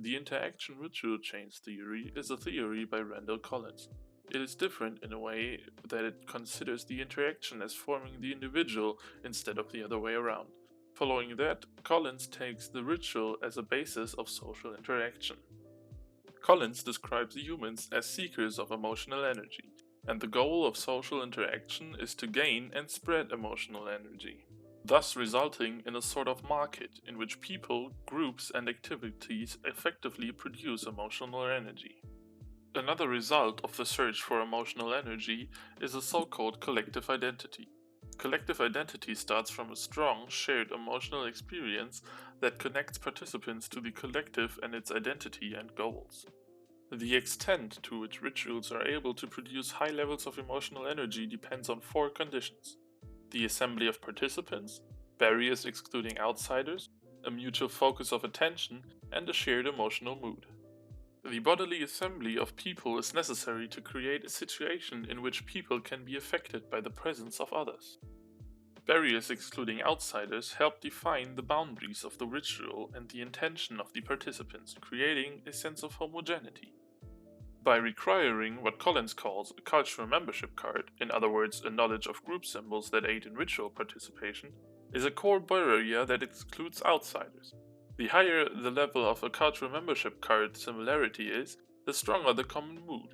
The interaction ritual chains theory is a theory by Randall Collins. It is different in a way that it considers the interaction as forming the individual instead of the other way around. Following that, Collins takes the ritual as a basis of social interaction. Collins describes humans as seekers of emotional energy, and the goal of social interaction is to gain and spread emotional energy, thus resulting in a sort of market in which people, groups, and activities effectively produce emotional energy. Another result of the search for emotional energy is a so-called collective identity. Collective identity starts from a strong, shared emotional experience that connects participants to the collective and its identity and goals. The extent to which rituals are able to produce high levels of emotional energy depends on four conditions: the assembly of participants, barriers excluding outsiders, a mutual focus of attention, and a shared emotional mood. The bodily assembly of people is necessary to create a situation in which people can be affected by the presence of others. Barriers excluding outsiders help define the boundaries of the ritual and the intention of the participants, creating a sense of homogeneity. By requiring what Collins calls a cultural membership card, in other words, a knowledge of group symbols that aid in ritual participation, is a core barrier that excludes outsiders. The higher the level of a cultural membership card similarity is, the stronger the common mood.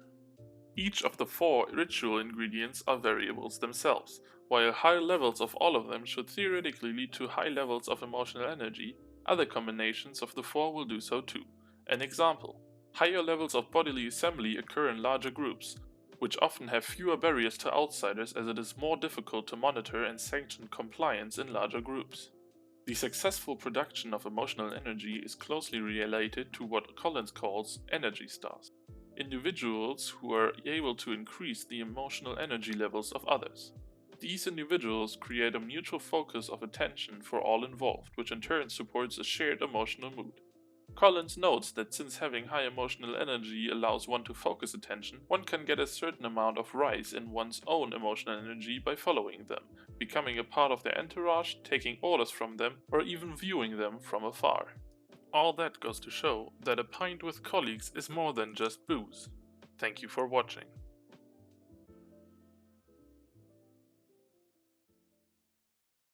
Each of the four ritual ingredients are variables themselves. While high levels of all of them should theoretically lead to high levels of emotional energy, other combinations of the four will do so too. An example: higher levels of bodily assembly occur in larger groups, which often have fewer barriers to outsiders as it is more difficult to monitor and sanction compliance in larger groups. The successful production of emotional energy is closely related to what Collins calls energy stars, individuals who are able to increase the emotional energy levels of others. These individuals create a mutual focus of attention for all involved, which in turn supports a shared emotional mood. Collins notes that since having high emotional energy allows one to focus attention, one can get a certain amount of rise in one's own emotional energy by following them, becoming a part of their entourage, taking orders from them, or even viewing them from afar. All that goes to show that a pint with colleagues is more than just booze. Thank you for watching.